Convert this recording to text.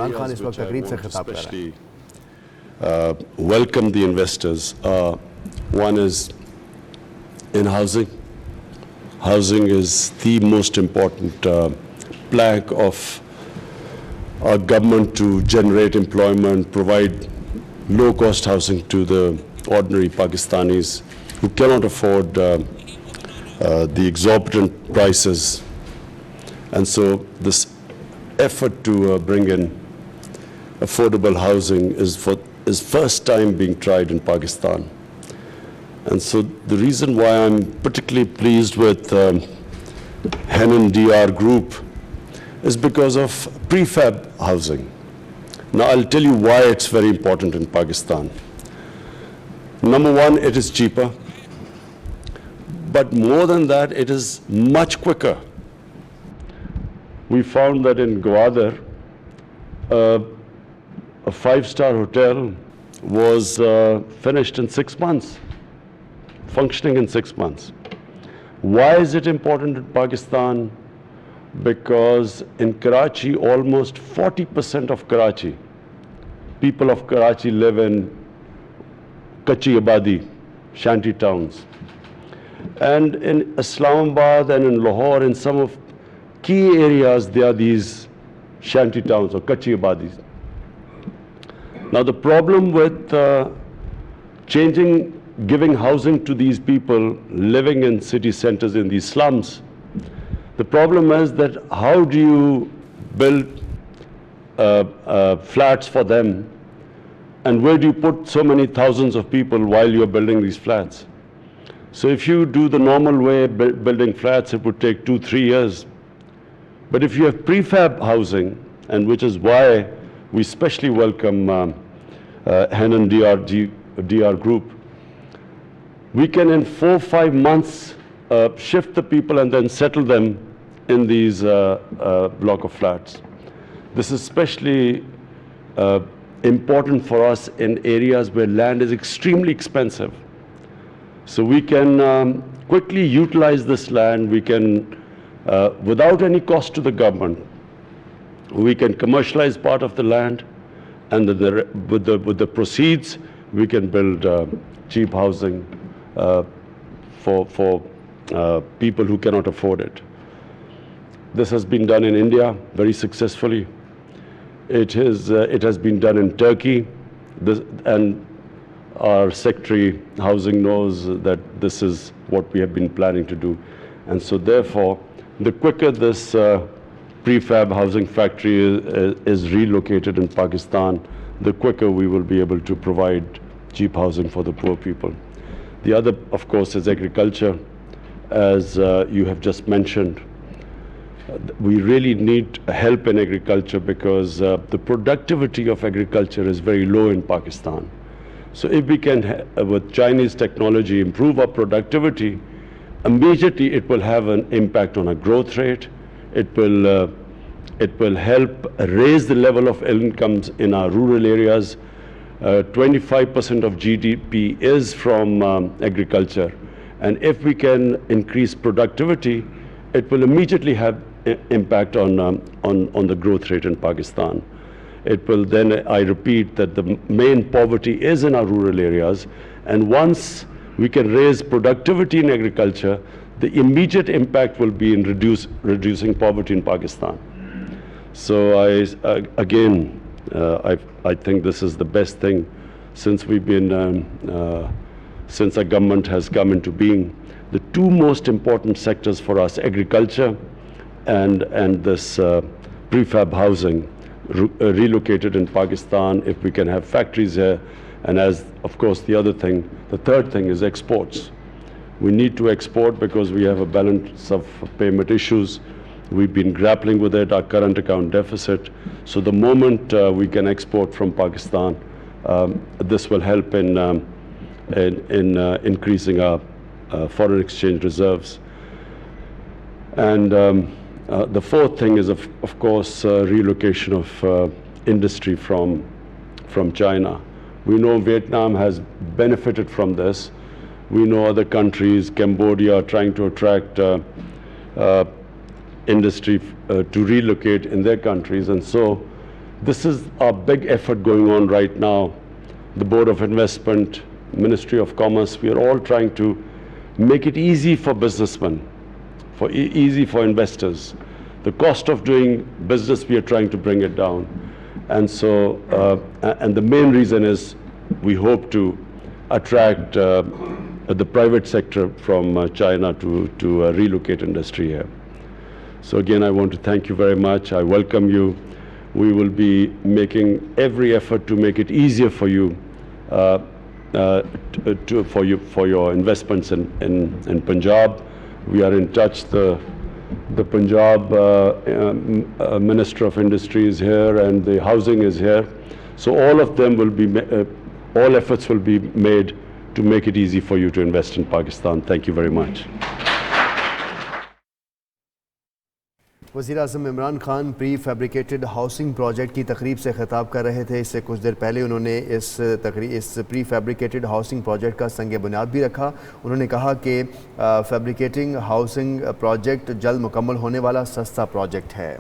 इमरान खान इस वक्त तकरीब से खिताब कर रहे हैं. Welcome the investors. One is in housing. Housing is the most important plank of our government to generate employment, provide low-cost housing to the ordinary Pakistanis who cannot afford the exorbitant prices. And so this effort to bring in affordable housing is first time being tried in Pakistan. And so the reason why I'm particularly pleased with Haroon DR Group is because of prefab housing. Now I'll tell you why it's very important in Pakistan. Number one, it is cheaper. But more than that, it is much quicker. We found that in Gwadar, a five-star hotel was finished in 6 months, functioning in 6 months. Why is it important in Pakistan? Because in Karachi, almost 40% of Karachi, people of Karachi live in Kachi Abadi, shanty towns. And in Islamabad and in Lahore, in some of key areas, there are these shanty towns or Kachi Abadis. Now the problem with giving housing to these people living in city centers in these slums, the problem is that how do you build flats for them, and where do you put so many thousands of people while you're building these flats? So if you do the normal way, building flats, it would take 2-3 years. But if you have prefab housing, and which is why we especially welcome Haroon DR Group, we can in 4-5 months shift the people and then settle them in these block of flats. This is especially important for us in areas where land is extremely expensive. So we can quickly utilize this land. We can, without any cost to the government, we can commercialize part of the land, and with the proceeds, we can build cheap housing for people who cannot afford it. This has been done in India very successfully. It has been done in Turkey, and our Secretary Housing knows that this is what we have been planning to do. And so therefore, the quicker this prefab housing factory is relocated in Pakistan, the quicker we will be able to provide cheap housing for the poor people. The other, of course, is agriculture. As you have just mentioned, we really need help in agriculture because the productivity of agriculture is very low in Pakistan. So if we can, with Chinese technology, improve our productivity, immediately it will have an impact on our growth rate. It will help raise the level of incomes in our rural areas. 25% of GDP is from agriculture. And if we can increase productivity, it will immediately have impact on the growth rate in Pakistan. It will then, I repeat, that the main poverty is in our rural areas. And once we can raise productivity in agriculture, the immediate impact will be in reducing poverty in Pakistan. So I think this is the best thing since we've been, since our government has come into being. The two most important sectors for us, agriculture and this prefab housing, relocated in Pakistan, if we can have factories here, and as of course the third thing is exports. We need to export because we have a balance of payment issues. We've been grappling with it, our current account deficit. So the moment we can export from Pakistan, this will help in increasing our foreign exchange reserves. And the fourth thing is, of course, relocation of industry from China. We know Vietnam has benefited from this. We know other countries, Cambodia, are trying to attract industry to relocate in their countries. And so This is a big effort going on right now. The Board of Investment, Ministry of Commerce, we are all trying to make it easy for businessmen, easy for investors. The cost of doing business, we are trying to bring it down. And so, and the main reason is we hope to attract the private sector from China to relocate industry here. So again, I want to thank you very much. I welcome you. We will be making every effort to make it easier for you, for your investments in Punjab. We are in touch. The Punjab Minister of Industry is here and the housing is here. So all of them will be, all efforts will be made to make it easy for you to invest in Pakistan. Thank you very much. वज़ीर-ए-आज़म Imran Khan pre fabricated housing project की तकरीब से ख़िताब कर रहे थे। इससे कुछ देर पहले उन्होंने इस प्री फैब्रिकेटेड हाउसिंग प्रोजेक्ट का संग बुनियाद भी रखा। उन्होंने कहा कि फैब्रिकेटिंग हाउसिंग प्रोजेक्ट जल्द मुकम्मल होने वाला सस्ता प्रोजेक्ट है।